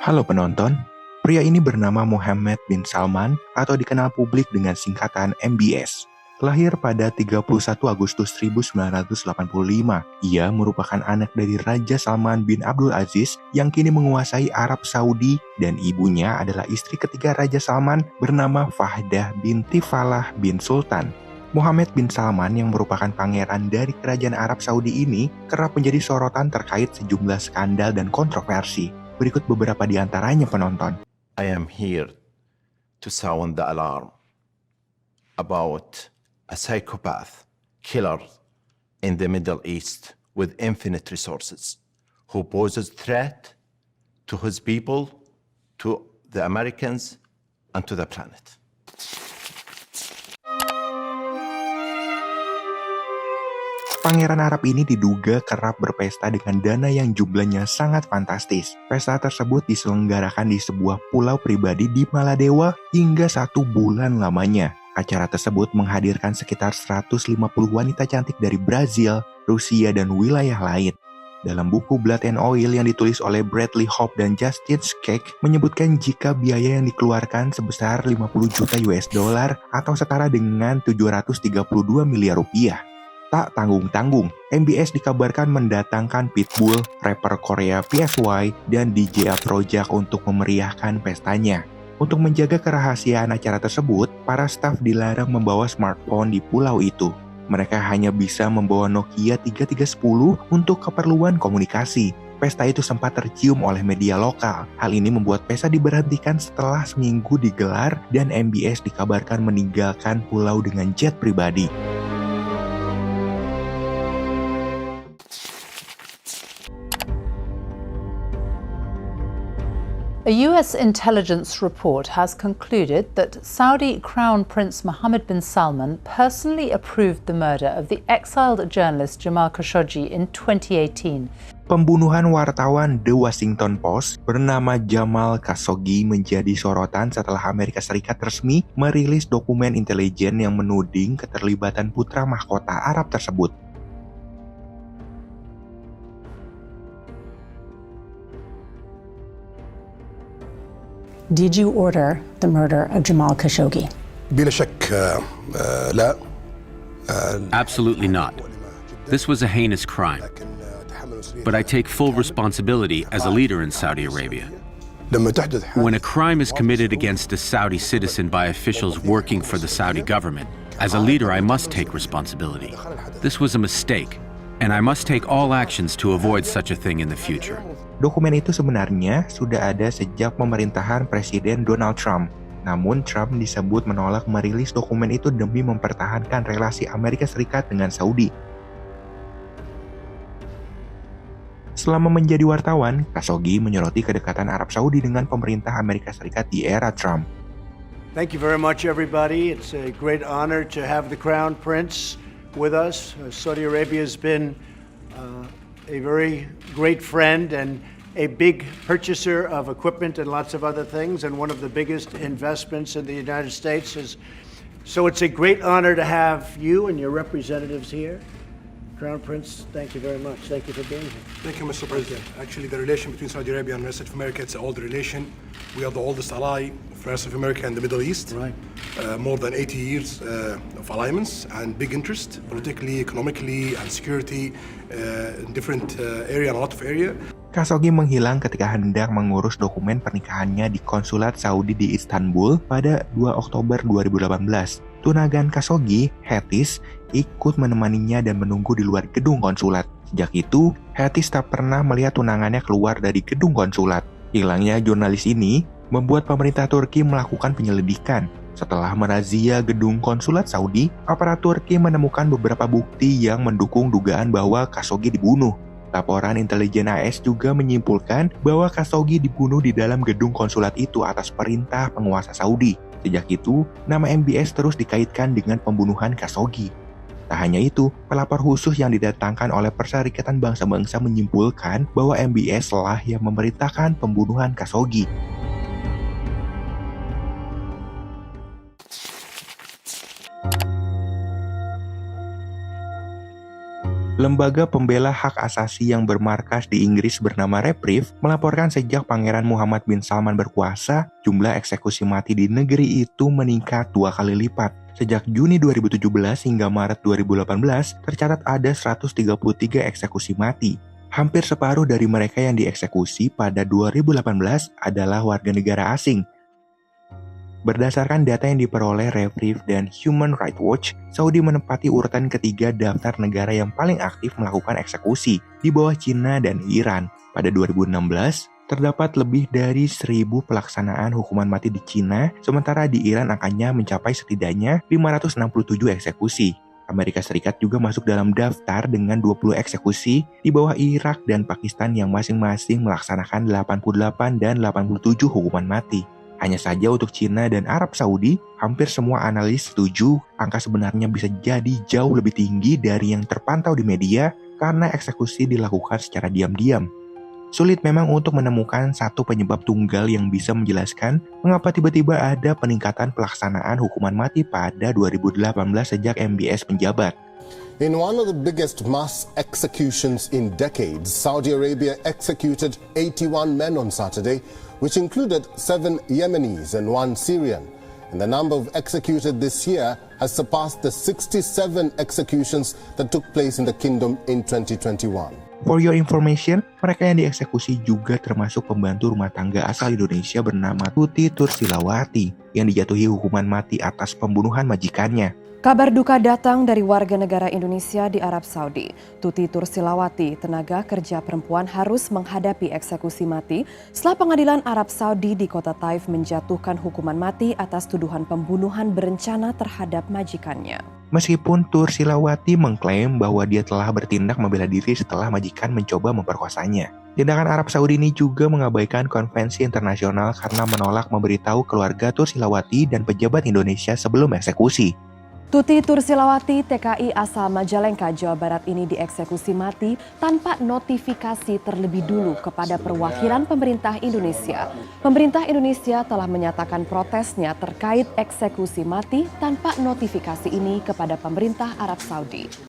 Halo penonton, pria ini bernama Mohammed bin Salman atau dikenal publik dengan singkatan MBS. Lahir pada 31 Agustus 1985, ia merupakan anak dari Raja Salman bin Abdul Aziz yang kini menguasai Arab Saudi dan ibunya adalah istri ketiga Raja Salman bernama Fahdah binti Falah bin Sultan. Mohammed bin Salman yang merupakan pangeran dari kerajaan Arab Saudi ini kerap menjadi sorotan terkait sejumlah skandal dan kontroversi. Berikut beberapa di antaranya penonton. I am here to sound the alarm about a psychopath killer in the Middle East with infinite resources who poses threat to his people, to the Americans, and to the planet. Pangeran Arab ini diduga kerap berpesta dengan dana yang jumlahnya sangat fantastis. Pesta tersebut diselenggarakan di sebuah pulau pribadi di Maladewa hingga 1 bulan lamanya. Acara tersebut menghadirkan sekitar 150 wanita cantik dari Brazil, Rusia, dan wilayah lain. Dalam buku Blood and Oil yang ditulis oleh Bradley Hope dan Justin Skek menyebutkan jika biaya yang dikeluarkan sebesar 50 juta US dollar atau setara dengan 732 miliar rupiah. Tak tanggung-tanggung, MBS dikabarkan mendatangkan Pitbull, rapper Korea PSY, dan DJ Afrojack untuk memeriahkan pestanya. Untuk menjaga kerahasiaan acara tersebut, para staf dilarang membawa smartphone di pulau itu. Mereka hanya bisa membawa Nokia 3310 untuk keperluan komunikasi. Pesta itu sempat tercium oleh media lokal. Hal ini membuat pesta diberhentikan setelah seminggu digelar dan MBS dikabarkan meninggalkan pulau dengan jet pribadi. A US intelligence report has concluded that Saudi Crown Prince Mohammed bin Salman personally approved the murder of the exiled journalist Jamal Khashoggi in 2018. Pembunuhan wartawan The Washington Post bernama Jamal Khashoggi menjadi sorotan setelah Amerika Serikat resmi merilis dokumen intelijen yang menuding keterlibatan putra mahkota Arab tersebut. Did you order the murder of Jamal Khashoggi? بلا شك لا. Absolutely not. This was a heinous crime. But I take full responsibility as a leader in Saudi Arabia. When a crime is committed against a Saudi citizen by officials working for the Saudi government, as a leader I must take responsibility. This was a mistake, and I must take all actions to avoid such a thing in the future. Dokumen itu sebenarnya sudah ada sejak pemerintahan Presiden Donald Trump. Namun Trump disebut menolak merilis dokumen itu demi mempertahankan relasi Amerika Serikat dengan Saudi. Selama menjadi wartawan, Khashoggi menyoroti kedekatan Arab Saudi dengan pemerintah Amerika Serikat di era Trump. Thank you very much, everybody. It's a great honor to have the Crown Prince with us. Saudi Arabia has been a very great friend and a big purchaser of equipment and lots of other things, and one of the biggest investments in the United States so it's a great honor to have you and your representatives here. Crown Prince, thank you very much. Thank you for being here. Thank you, Mr. President. Actually, the relation between Saudi Arabia and the rest of America, it's an old relation. We are the oldest ally for the rest of America and the Middle East. Right. More than 80 years of alliance and big interest, politically, economically, and security in different area and a lot of area. Khashoggi menghilang ketika hendak mengurus dokumen pernikahannya di konsulat Saudi di Istanbul pada 2 Oktober 2018. Tunangan Khashoggi, Hatis, ikut menemaninya dan menunggu di luar gedung konsulat. Sejak itu, Hatis tak pernah melihat tunangannya keluar dari gedung konsulat. Hilangnya jurnalis ini membuat pemerintah Turki melakukan penyelidikan. Setelah merazia gedung konsulat Saudi, aparat Turki menemukan beberapa bukti yang mendukung dugaan bahwa Khashoggi dibunuh. Laporan intelijen AS juga menyimpulkan bahwa Khashoggi dibunuh di dalam gedung konsulat itu atas perintah penguasa Saudi. Sejak itu, nama MBS terus dikaitkan dengan pembunuhan Khashoggi. Tak hanya itu, pelapor khusus yang didatangkan oleh Perserikatan Bangsa-Bangsa menyimpulkan bahwa MBS lah yang memerintahkan pembunuhan Khashoggi. Lembaga pembela hak asasi yang bermarkas di Inggris bernama Reprieve melaporkan sejak Pangeran Muhammad bin Salman berkuasa, jumlah eksekusi mati di negeri itu meningkat 2 kali lipat. Sejak Juni 2017 hingga Maret 2018, tercatat ada 133 eksekusi mati. Hampir separuh dari mereka yang dieksekusi pada 2018 adalah warga negara asing. Berdasarkan data yang diperoleh Reprieve dan Human Rights Watch, Saudi menempati urutan ketiga daftar negara yang paling aktif melakukan eksekusi di bawah Cina dan Iran. Pada 2016, terdapat lebih dari 1.000 pelaksanaan hukuman mati di Cina, sementara di Iran angkanya mencapai setidaknya 567 eksekusi. Amerika Serikat juga masuk dalam daftar dengan 20 eksekusi di bawah Irak dan Pakistan yang masing-masing melaksanakan 88 dan 87 hukuman mati. Hanya saja untuk Cina dan Arab Saudi, hampir semua analis setuju angka sebenarnya bisa jadi jauh lebih tinggi dari yang terpantau di media karena eksekusi dilakukan secara diam-diam. Sulit memang untuk menemukan satu penyebab tunggal yang bisa menjelaskan mengapa tiba-tiba ada peningkatan pelaksanaan hukuman mati pada 2018 sejak MBS menjabat. In one of the biggest mass executions in decades, Saudi Arabia executed 81 men on Saturday, which included 7 Yemenis and 1 Syrian. And the number of executed this year has surpassed the 67 executions that took place in the kingdom in 2021. For your information, mereka yang dieksekusi juga termasuk pembantu rumah tangga asal Indonesia bernama Tuti Tursilawati yang dijatuhi hukuman mati atas pembunuhan majikannya. Kabar duka datang dari warga negara Indonesia di Arab Saudi. Tuti Tursilawati, tenaga kerja perempuan, harus menghadapi eksekusi mati setelah pengadilan Arab Saudi di kota Taif menjatuhkan hukuman mati atas tuduhan pembunuhan berencana terhadap majikannya. Meskipun Tursilawati mengklaim bahwa dia telah bertindak membela diri setelah majikan mencoba memperkosanya. Tindakan Arab Saudi ini juga mengabaikan konvensi internasional karena menolak memberitahu keluarga Tursilawati dan pejabat Indonesia sebelum eksekusi. Tuti Tursilawati, TKI asal Majalengka, Jawa Barat ini dieksekusi mati tanpa notifikasi terlebih dulu kepada perwakilan pemerintah Indonesia. Pemerintah Indonesia telah menyatakan protesnya terkait eksekusi mati tanpa notifikasi ini kepada pemerintah Arab Saudi.